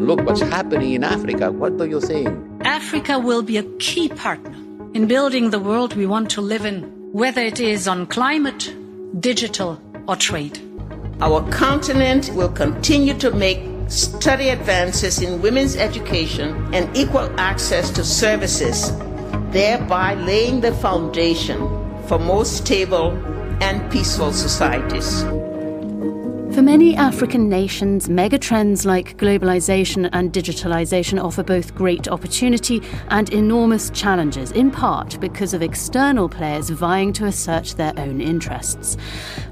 Look what's happening in Africa. What are you saying? Africa will be a key partner in building the world we want to live in, whether it is on climate, digital, or trade. Our continent will continue to make steady advances in women's education and equal access to services, thereby laying the foundation for more stable and peaceful societies. For many African nations, megatrends like globalization and digitalization offer both great opportunity and enormous challenges, in part because of external players vying to assert their own interests.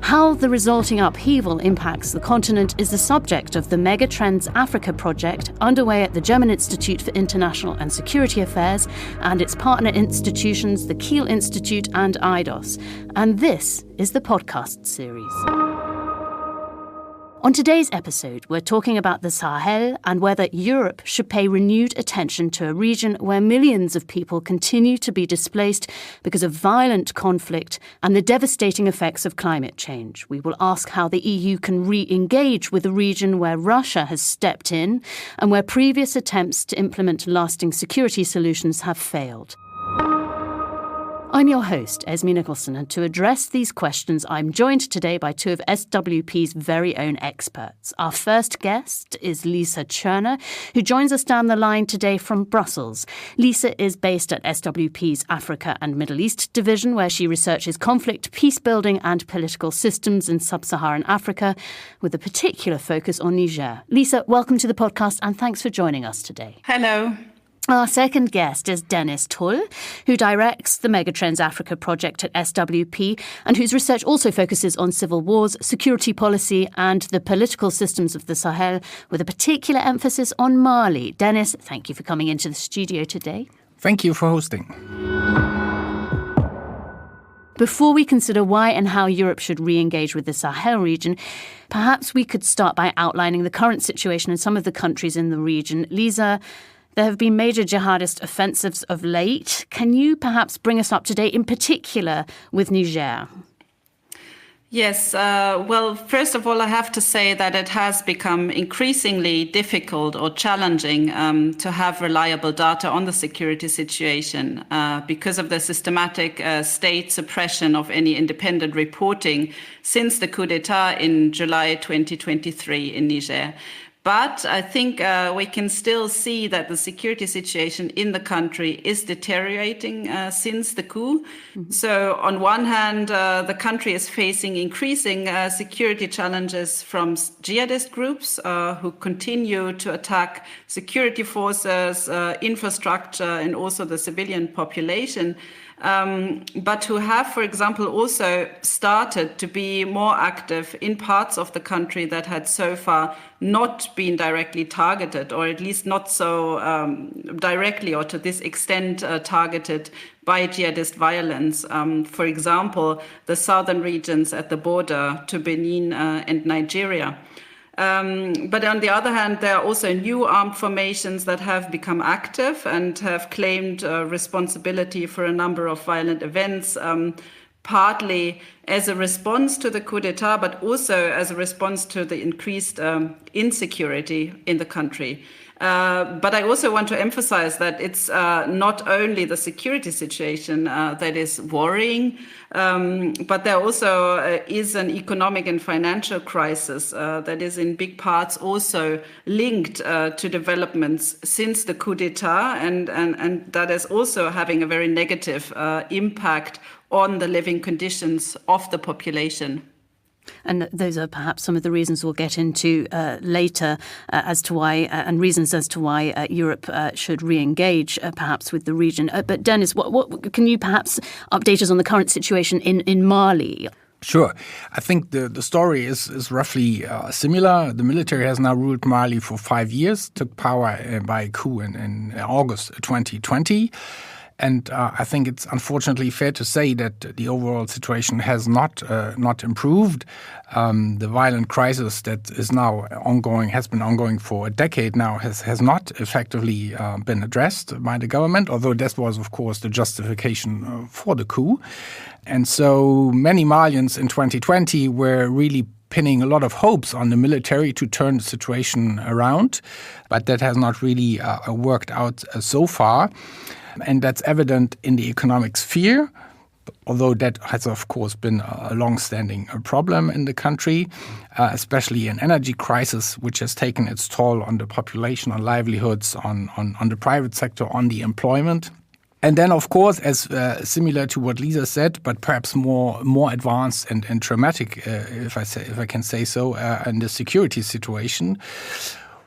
How the resulting upheaval impacts the continent is the subject of the Megatrends Afrika project underway at the German Institute for International and Security Affairs and its partner institutions, the Kiel Institute and IDOS. And this is the podcast series. On today's episode, we're talking about the Sahel and whether Europe should pay renewed attention to a region where millions of people continue to be displaced because of violent conflict and the devastating effects of climate change. We will ask how the EU can re-engage with a region where Russia has stepped in and where previous attempts to implement lasting security solutions have failed. I'm your host, Esme Nicholson, and to address these questions, I'm joined today by two of SWP's very own experts. Our first guest is Lena Tschörner, who joins us down the line today from Brussels. Lena is based at SWP's Africa and Middle East division, where she researches conflict, peacebuilding and political systems in sub-Saharan Africa, with a particular focus on Niger. Lena, welcome to the podcast and thanks for joining us today. Hello. Our second guest is Denis Tull, who directs the Megatrends Afrika project at SWP and whose research also focuses on civil wars, security policy and the political systems of the Sahel, with a particular emphasis on Mali. Denis, thank you for coming into the studio today. Thank you for hosting. Before we consider why and how Europe should re-engage with the Sahel region, perhaps we could start by outlining the current situation in some of the countries in the region. Lena, there have been major jihadist offensives of late. Can you perhaps bring us up to date, in particular with Niger? Yes. Well, first of all, I have to say that it has become increasingly difficult or challenging to have reliable data on the security situation because of the systematic state suppression of any independent reporting since the coup d'etat in July 2023 in Niger. But I think we can still see that the security situation in the country is deteriorating since the coup. Mm-hmm. So on one hand, the country is facing increasing security challenges from jihadist groups who continue to attack security forces, infrastructure, and also the civilian population. But who have, for example, also started to be more active in parts of the country that had so far not been directly targeted, or at least not so directly or to this extent targeted by jihadist violence. For example, the southern regions at the border to Benin and Nigeria. But on the other hand, there are also new armed formations that have become active and have claimed responsibility for a number of violent events, partly as a response to the coup d'etat, but also as a response to the increased insecurity in the country. But I also want to emphasize that it's not only the security situation that is worrying, but there also is an economic and financial crisis that is in big parts also linked to developments since the coup d'etat, and that is also having a very negative impact on the living conditions of the population. And those are perhaps some of the reasons we'll get into later as to why, and reasons as to why Europe should re-engage perhaps with the region. But Denis, what can you perhaps update us on the current situation in Mali? Sure. I think the story is roughly similar. The military has now ruled Mali for 5 years, took power by a coup in August 2020. And I think it's unfortunately fair to say that the overall situation has not improved. The violent crisis that is now ongoing, has been ongoing for a decade now, has not effectively been addressed by the government, although this was, of course, the justification for the coup. And so many Malians in 2020 were really pinning a lot of hopes on the military to turn the situation around, but that has not really worked out so far. And that's evident in the economic sphere, although that has, of course, been a long-standing problem in the country, especially an energy crisis, which has taken its toll on the population, on livelihoods, on the private sector, on the employment. And then, of course, as similar to what Lisa said, but perhaps more advanced and dramatic, if I can say so, in the security situation,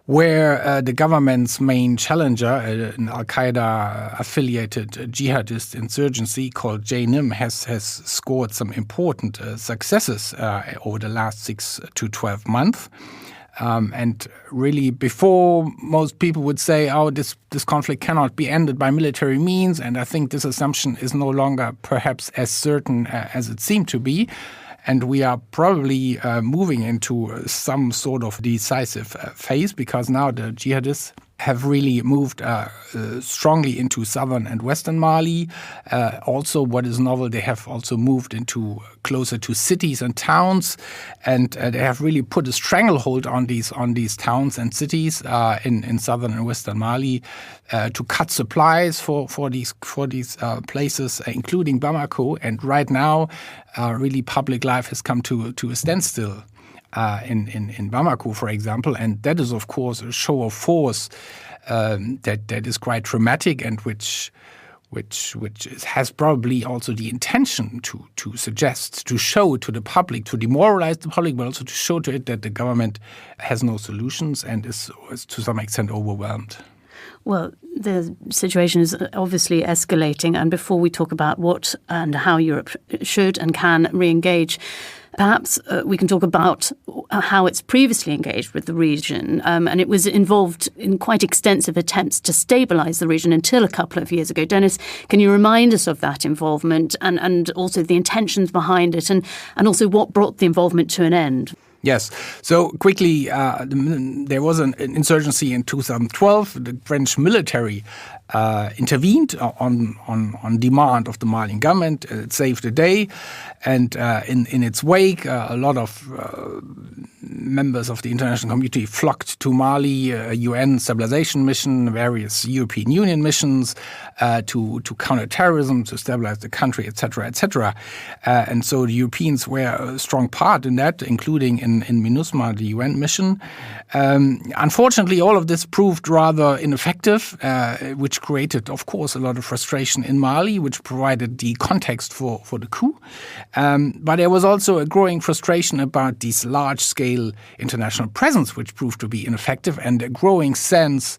where the government's main challenger, an al-Qaeda-affiliated jihadist insurgency called JNIM, has scored some important successes over the last 6 to 12 months. And really, before, most people would say, this conflict cannot be ended by military means, and I think this assumption is no longer perhaps as certain as it seemed to be. And we are probably moving into some sort of decisive phase, because now the jihadists have really moved strongly into southern and western Mali. Also, what is novel, they have also moved into closer to cities and towns, and they have really put a stranglehold on these towns and cities in southern and western Mali to cut supplies for these places, including Bamako. And right now, really public life has come to a standstill. In Bamako, for example, and that is, of course, a show of force that is quite dramatic, and which has probably also the intention to suggest, to show to the public, to demoralize the public, but also to show to it that the government has no solutions and is to some extent overwhelmed. Well, the situation is obviously escalating, and before we talk about what and how Europe should and can re-engage, perhaps we can talk about how it's previously engaged with the region. And it was involved in quite extensive attempts to stabilise the region until a couple of years ago. Denis, can you remind us of that involvement and also the intentions behind it and also what brought the involvement to an end? Yes. So quickly, there was an insurgency in 2012. The French military intervened on demand of the Malian government. It saved the day. And in its wake, a lot of members of the international community flocked to Mali, a UN stabilization mission, various European Union missions to counter terrorism, to stabilize the country, etc., etc. And so the Europeans were a strong part in that, including in MINUSMA, the UN mission. Unfortunately, all of this proved rather ineffective, which created, of course, a lot of frustration in Mali, which provided the context for the coup. But there was also a growing frustration about this large-scale international presence, which proved to be ineffective, and a growing sense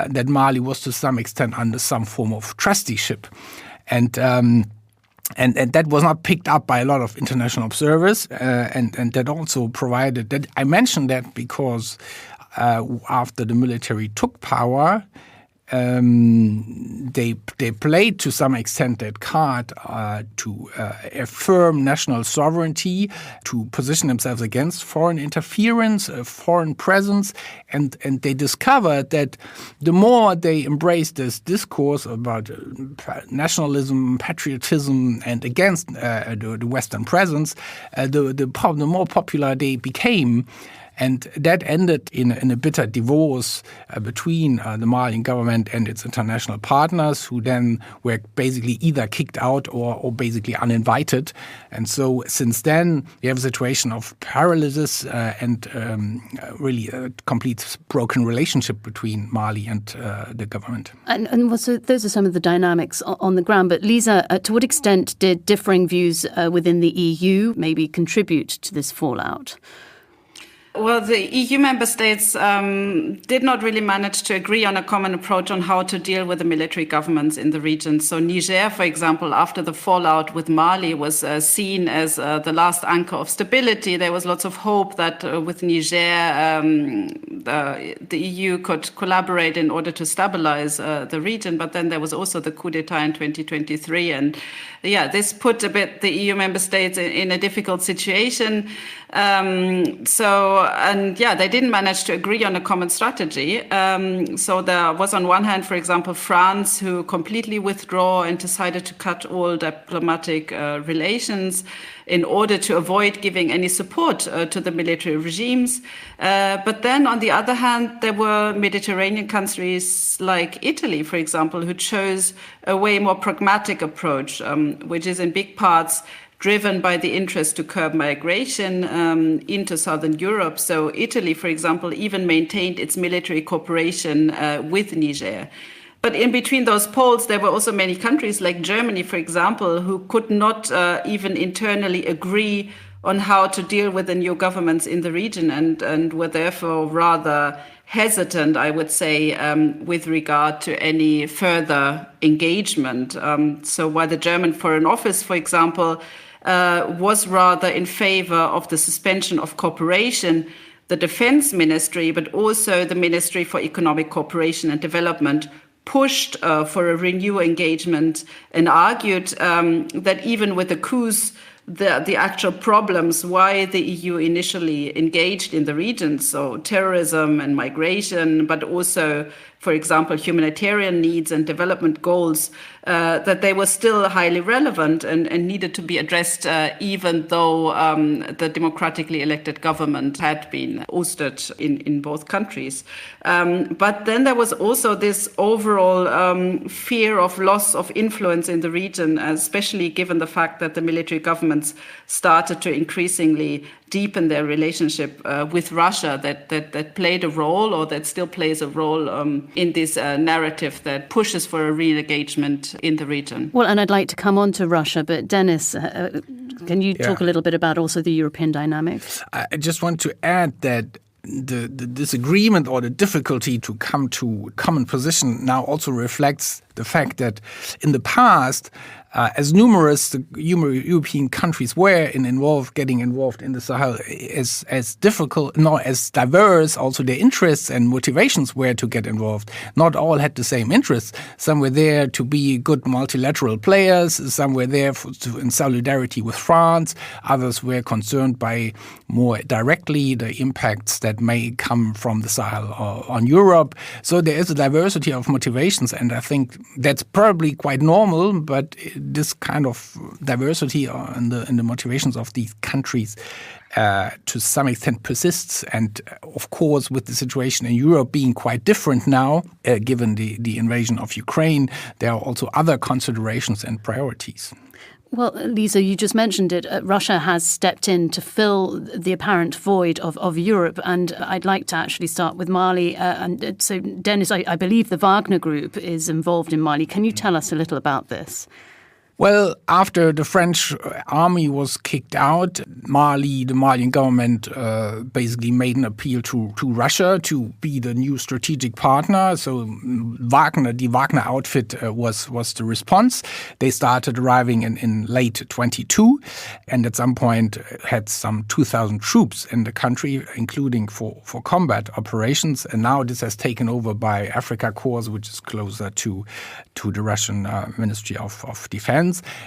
that Mali was to some extent under some form of trusteeship. And that was not picked up by a lot of international observers, and that also provided that. I mentioned that because after the military took power, they played to some extent that card to affirm national sovereignty, to position themselves against foreign interference, foreign presence, and they discovered that the more they embraced this discourse about nationalism, patriotism, and against the Western presence, the more popular they became. And that ended in a bitter divorce between the Malian government and its international partners, who then were basically either kicked out or basically uninvited. And so since then, we have a situation of paralysis and really a complete broken relationship between Mali and the government. And so those are some of the dynamics on the ground. But Lisa, to what extent did differing views within the EU maybe contribute to this fallout? Well, the EU member states did not really manage to agree on a common approach on how to deal with the military governments in the region. So Niger, for example, after the fallout with Mali was seen as the last anchor of stability. There was lots of hope that with Niger, the EU could collaborate in order to stabilize the region. But then there was also the coup d'etat in 2023. And this put a bit the EU member states in a difficult situation. They didn't manage to agree on a common strategy. So there was on one hand, for example, France, who completely withdrew and decided to cut all diplomatic relations. in order to avoid giving any support to the military regimes. But then, on the other hand, there were Mediterranean countries like Italy, for example, who chose a way more pragmatic approach, which is in big parts driven by the interest to curb migration into southern Europe. So Italy, for example, even maintained its military cooperation with Niger. But in between those poles, there were also many countries like Germany, for example, who could not even internally agree on how to deal with the new governments in the region and were therefore rather hesitant, I would say, with regard to any further engagement. So while the German Foreign Office, for example, was rather in favor of the suspension of cooperation, the Defense Ministry, but also the Ministry for Economic Cooperation and Development, pushed for a renewed engagement and argued that even with the coups, the actual problems why the EU initially engaged in the region, so terrorism and migration, but also, for example, humanitarian needs and development goals, that they were still highly relevant and needed to be addressed, even though the democratically elected government had been ousted in both countries. But then there was also this overall fear of loss of influence in the region, especially given the fact that the military governments started to increasingly deepen their relationship with Russia, that played a role, or that still plays a role in this narrative that pushes for a re-engagement in the region. Well, and I'd like to come on to Russia, but Denis, can you talk a little bit about also the European dynamics? I just want to add that the disagreement or the difficulty to come to a common position now also reflects the fact that in the past, as numerous the European countries were getting involved in the Sahel, as difficult, not as diverse, also their interests and motivations were to get involved. Not all had the same interests. Some were there to be good multilateral players. Some were there in solidarity with France. Others were concerned by more directly the impacts that may come from the Sahel on Europe. So there is a diversity of motivations, and I think that's probably quite normal, but this kind of diversity in the motivations of these countries to some extent persists. And of course, with the situation in Europe being quite different now, given the invasion of Ukraine, there are also other considerations and priorities. Well, Lisa, you just mentioned it. Russia has stepped in to fill the apparent void of Europe. And I'd like to actually start with Mali. And so, Denis, I believe the Wagner Group is involved in Mali. Can you tell us a little about this? Well, after the French army was kicked out, the Malian government basically made an appeal to Russia to be the new strategic partner. So the Wagner outfit was the response. They started arriving in late 22, and at some point had some 2,000 troops in the country, including for combat operations. And now this has taken over by Africa Corps, which is closer to the Russian Ministry of Defense.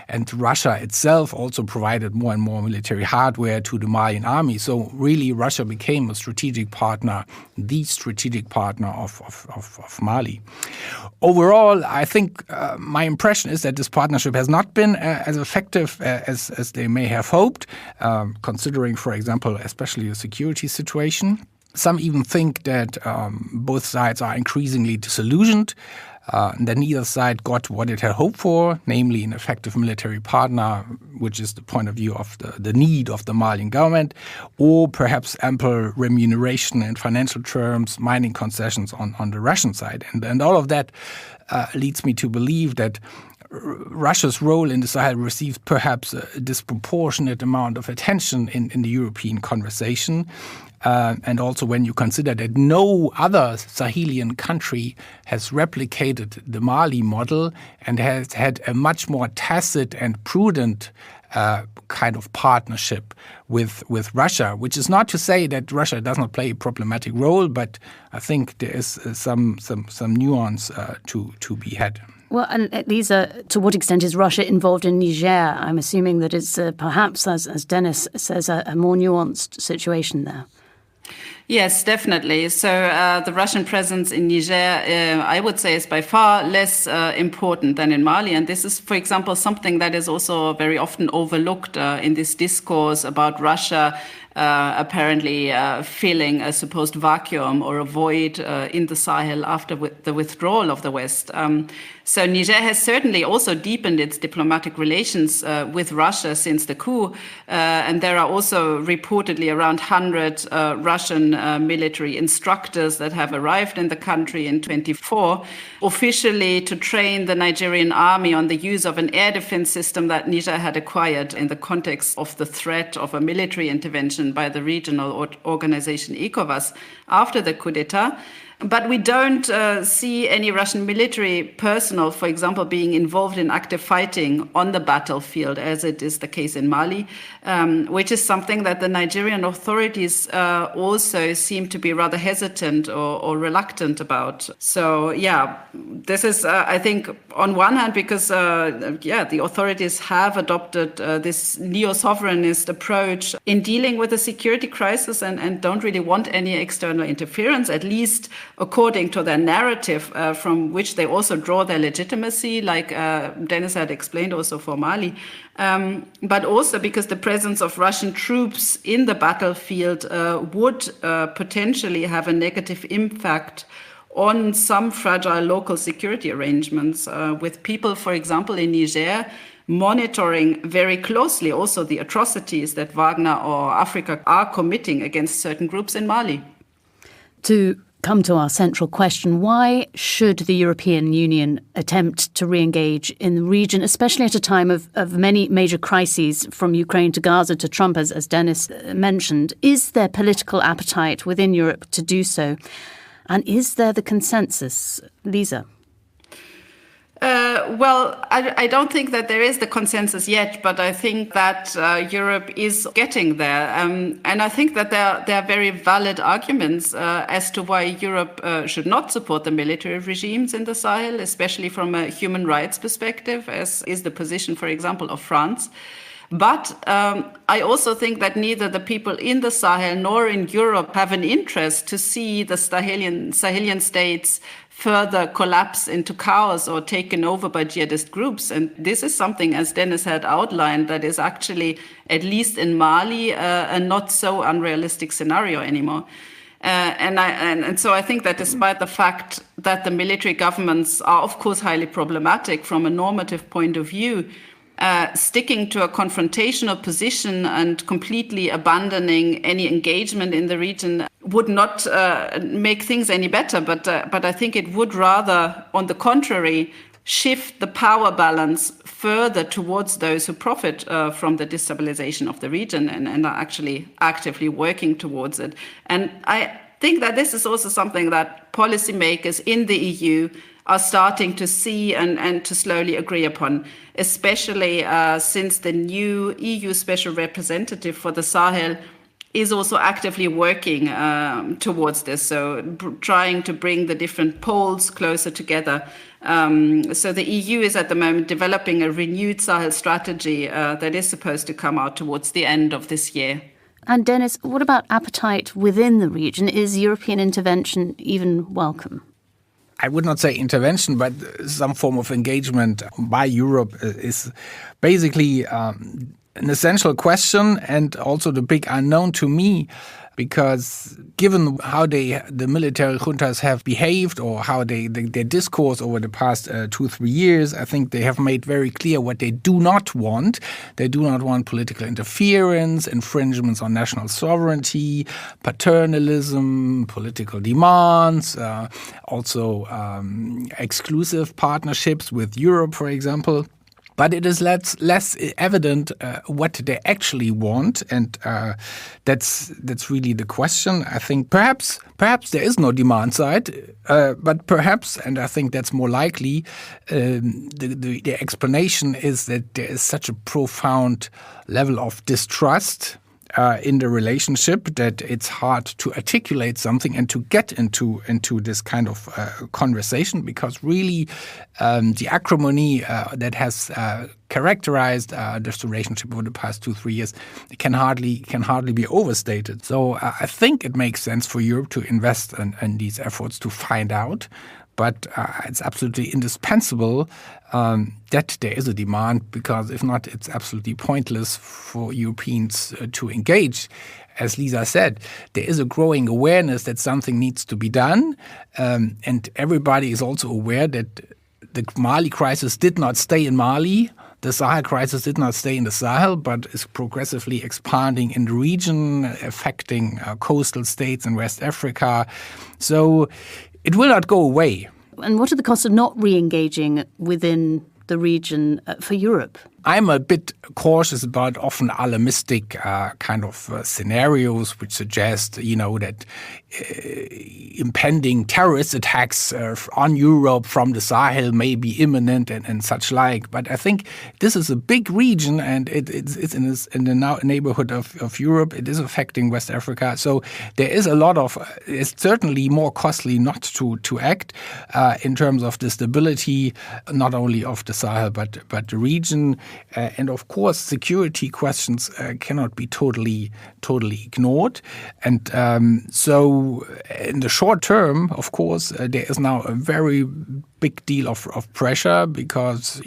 And Russia itself also provided more and more military hardware to the Malian army. So really Russia became a strategic partner, the strategic partner of Mali. Overall, I think my impression is that this partnership has not been as effective as they may have hoped, considering, for example, especially the security situation. Some even think that both sides are increasingly disillusioned, that neither side got what it had hoped for, namely an effective military partner, which is the point of view of the need of the Malian government, or perhaps ample remuneration in financial terms, mining concessions on the Russian side. And all of that leads me to believe that Russia's role in the Sahel received perhaps a disproportionate amount of attention in the European conversation. And also when you consider that no other Sahelian country has replicated the Mali model and has had a much more tacit and prudent kind of partnership with Russia, which is not to say that Russia does not play a problematic role, but I think there is some nuance to be had. Well, and Lisa, to what extent is Russia involved in Niger? I'm assuming that it's perhaps, as Denis says, a more nuanced situation there. Yes, definitely. So the Russian presence in Niger, I would say, is by far less important than in Mali. And this is, for example, something that is also very often overlooked in this discourse about Russia apparently filling a supposed vacuum or a void in the Sahel after the withdrawal of the West. So Niger has certainly also deepened its diplomatic relations with Russia since the coup. And there are also reportedly around 100 Russian military instructors that have arrived in the country in 2024, officially to train the Nigerian army on the use of an air defense system that Niger had acquired in the context of the threat of a military intervention by the regional organization ECOWAS after the coup d'etat. But we don't see any Russian military personnel, for example, being involved in active fighting on the battlefield, as it is the case in Mali, which is something that the Nigerian authorities also seem to be rather hesitant or reluctant about. So, yeah, this is, I think, on one hand, because, the authorities have adopted this neo-sovereignist approach in dealing with the security crisis and don't really want any external interference, at least according to their narrative, from which they also draw their legitimacy, like Denis had explained also for Mali, but also because the presence of Russian troops in the battlefield would potentially have a negative impact on some fragile local security arrangements, with people, for example, in Niger, monitoring very closely also the atrocities that Wagner or Africa are committing against certain groups in Mali. To come to our central question, why should the European Union attempt to re-engage in the region, especially at a time of many major crises from Ukraine to Gaza to Trump, as Denis mentioned? Is there political appetite within Europe to do so? And is there the consensus? Lisa? Well, I don't think that there is the consensus yet, but I think that Europe is getting there. And I think that there are very valid arguments as to why Europe should not support the military regimes in the Sahel, especially from a human rights perspective, as is the position, for example, of France. But I also think that neither the people in the Sahel nor in Europe have an interest to see the Sahelian states further collapse into chaos or taken over by jihadist groups. And this is something, as Denis had outlined, that is actually, at least in Mali, a not so unrealistic scenario anymore. And so I think that despite the fact that the military governments are, of course, highly problematic from a normative point of view, sticking to a confrontational position and completely abandoning any engagement in the region would not make things any better. But I think it would rather, on the contrary, shift the power balance further towards those who profit from the destabilization of the region and are actually actively working towards it. And I think that this is also something that policymakers in the EU are starting to see and to slowly agree upon, especially since the new EU Special Representative for the Sahel is also actively working towards this, so trying to bring the different poles closer together. So the EU is at the moment developing a renewed Sahel strategy that is supposed to come out towards the end of this year. And Denis, what about appetite within the region? Is European intervention even welcome? I would not say intervention, but some form of engagement by Europe is basically an essential question and also the big unknown to me, because given how the military juntas have behaved or how their discourse over the past 2-3 years, I think they have made very clear what they do not want. They do not want political interference, infringements on national sovereignty, paternalism, political demands, also exclusive partnerships with Europe, for example. But it is less evident what they actually want, and that's really the question. I think perhaps there is no demand side, but perhaps, and I think that's more likely, the explanation is that there is such a profound level of distrust in the relationship that it's hard to articulate something and to get into this kind of conversation, because really the acrimony that has characterized this relationship over the past 2-3 years can hardly be overstated. So I think it makes sense for Europe to invest in these efforts to find out. But it's absolutely indispensable that there is a demand, because if not, it's absolutely pointless for Europeans to engage. As Lisa said, there is a growing awareness that something needs to be done, and everybody is also aware that the Mali crisis did not stay in Mali. The Sahel crisis did not stay in the Sahel, but is progressively expanding in the region, affecting coastal states in West Africa. So it will not go away. And what are the costs of not re-engaging within the region for Europe? I'm a bit cautious about often alarmistic kind of scenarios which suggest, that impending terrorist attacks on Europe from the Sahel may be imminent and such like. But I think this is a big region, and it's in the neighborhood of Europe. It is affecting West Africa. So there is it's certainly more costly not to act in terms of the stability, not only of the Sahel, but the region. And of course, security questions cannot be totally ignored. And so in the short term, of course, there is now a very big deal of pressure, because,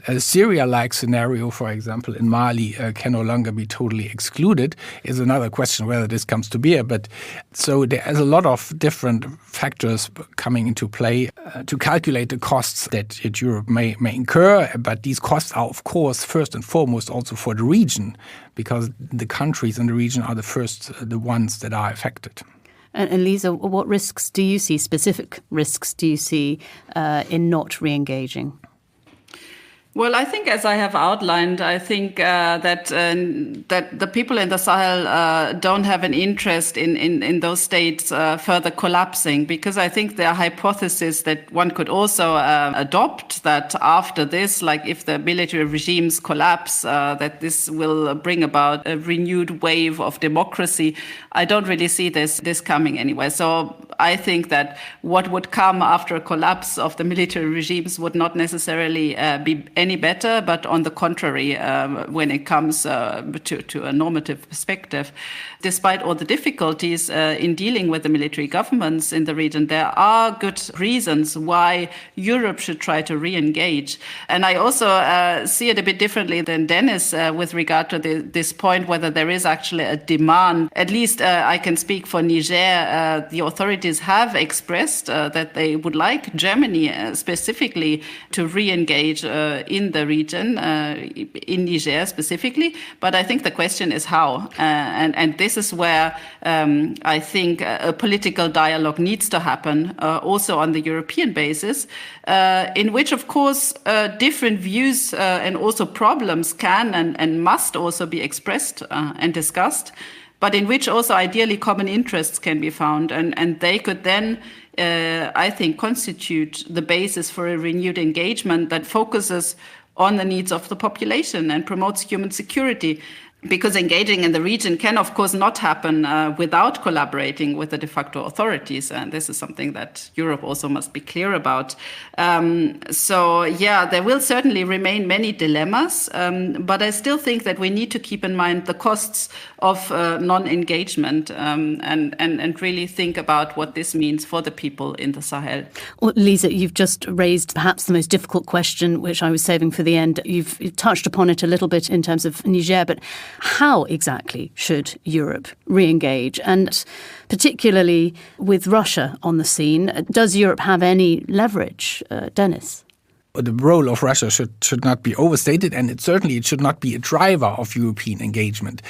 a Syria-like scenario, for example, in Mali can no longer be totally excluded. Is another question whether this comes to bear. But so there is a lot of different factors coming into play to calculate the costs that Europe may incur. But these costs are, of course, first and foremost also for the region, because the countries in the region are the ones that are affected. And Lisa, what risks do you see, specific risks do you see in not re-engaging? Well, I think, as I have outlined, I think that the people in the Sahel don't have an interest in those states further collapsing, because I think there are hypotheses that one could also adopt, that after this, like if the military regimes collapse, that this will bring about a renewed wave of democracy. I don't really see this coming anywhere. So I think that what would come after a collapse of the military regimes would not necessarily be any better, but on the contrary, when it comes to a normative perspective, despite all the difficulties in dealing with the military governments in the region, there are good reasons why Europe should try to re-engage. And I also see it a bit differently than Denis with regard to this point, whether there is actually a demand. At least I can speak for Niger. The authorities have expressed that they would like Germany specifically to re-engage in the region, in Niger specifically. But I think the question is how. And this is where I think a political dialogue needs to happen, also on the European basis, in which, of course, different views and also problems can and must also be expressed and discussed, but in which also ideally common interests can be found. And they could then, I think, constitute the basis for a renewed engagement that focuses on the needs of the population and promotes human security. Because engaging in the region can, of course, not happen without collaborating with the de facto authorities. And this is something that Europe also must be clear about. So, there will certainly remain many dilemmas. But I still think that we need to keep in mind the costs of non-engagement and really think about what this means for the people in the Sahel. Well, Lisa, you've just raised perhaps the most difficult question, which I was saving for the end. You've touched upon it a little bit in terms of Niger, but how exactly should Europe re-engage? And particularly with Russia on the scene, does Europe have any leverage? Denis? The role of Russia should not be overstated, and it should not be a driver of European engagement,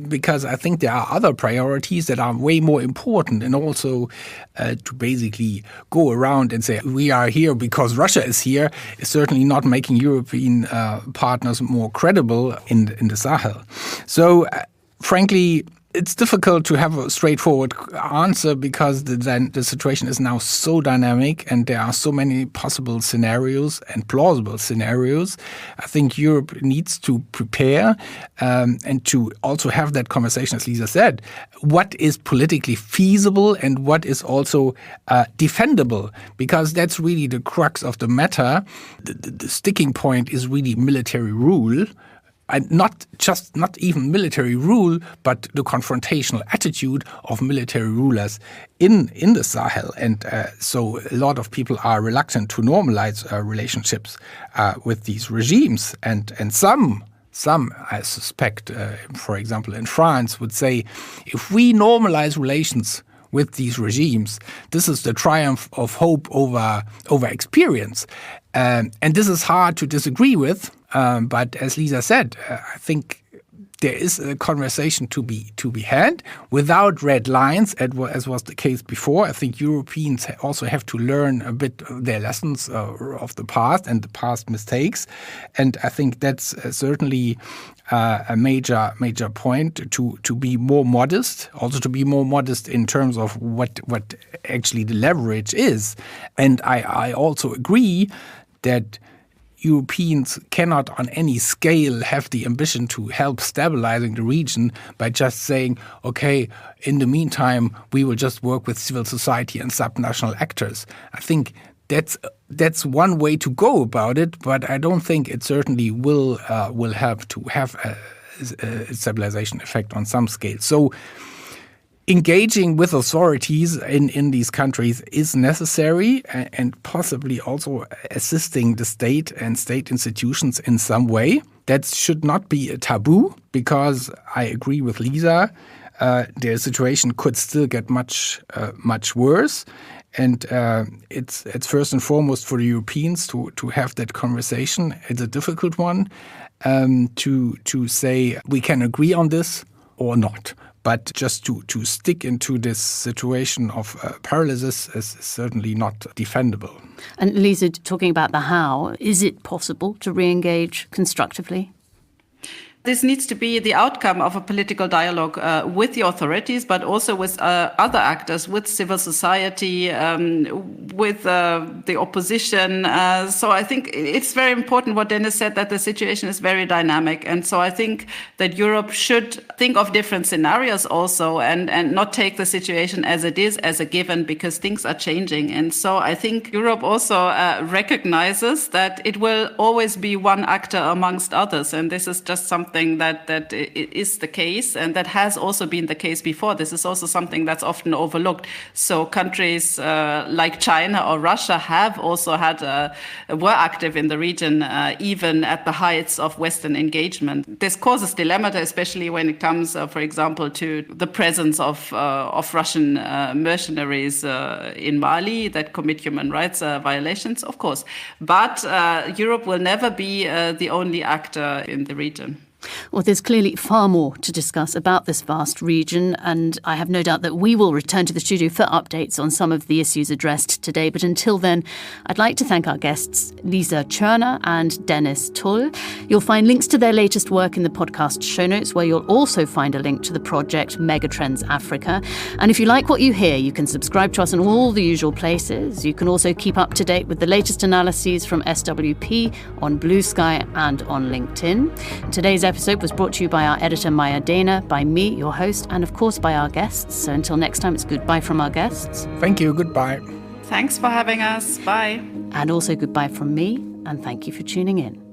because I think there are other priorities that are way more important, and also to basically go around and say we are here because Russia is here is certainly not making European partners more credible in the Sahel. So, frankly, It's difficult to have a straightforward answer because the situation is now so dynamic and there are so many possible scenarios and plausible scenarios. I think Europe needs to prepare and to also have that conversation, as Lisa said, what is politically feasible and what is also defendable, because that's really the crux of the matter. The sticking point is really military rule. And not even military rule, but the confrontational attitude of military rulers in the Sahel. And so a lot of people are reluctant to normalize relationships with these regimes. And some, I suspect, for example, in France, would say, if we normalize relations with these regimes, this is the triumph of hope over experience. And this is hard to disagree with. But as Lisa said, I think there is a conversation to be had without red lines, as was the case before. I think Europeans also have to learn a bit their lessons of the past and the past mistakes. And I think that's certainly a major point to be more modest, also to be more modest in terms of what actually the leverage is. And I also agree that Europeans cannot on any scale have the ambition to help stabilizing the region by just saying, okay, in the meantime, we will just work with civil society and subnational actors. I think that's one way to go about it, but I don't think it certainly will help to have a stabilization effect on some scale. So engaging with authorities in these countries is necessary, and possibly also assisting the state and state institutions in some way. That should not be a taboo, because I agree with Lisa, their situation could still get much worse. And it's first and foremost for the Europeans to have that conversation. It's a difficult one to say we can agree on this or not. But just to stick into this situation of paralysis is certainly not defendable. And Lisa, talking about the how, is it possible to re-engage constructively? This needs to be the outcome of a political dialogue with the authorities, but also with other actors, with civil society, with the opposition. So I think it's very important what Denis said, that the situation is very dynamic. And so I think that Europe should think of different scenarios also and not take the situation as it is, as a given, because things are changing. And so I think Europe also recognizes that it will always be one actor amongst others. And this is just something that is the case, and that has also been the case before. This is also something that's often overlooked. So countries like China or Russia have also were active in the region, even at the heights of Western engagement. This causes dilemma, especially when it comes, for example, to the presence of Russian mercenaries in Mali that commit human rights violations, of course. But Europe will never be the only actor in the region. Well, there's clearly far more to discuss about this vast region, and I have no doubt that we will return to the studio for updates on some of the issues addressed today. But until then, I'd like to thank our guests, Lisa Tschörner and Denis Tull. You'll find links to their latest work in the podcast show notes, where you'll also find a link to the project Megatrends Afrika. And if you like what you hear, you can subscribe to us in all the usual places. You can also keep up to date with the latest analyses from SWP on Blue Sky and on LinkedIn. Today's episode was brought to you by our editor Maya Dana, by me, your host, and of course by our guests. So until next time, it's goodbye from our guests. Thank you. Goodbye. Thanks for having us. Bye. And also goodbye from me, and thank you for tuning in.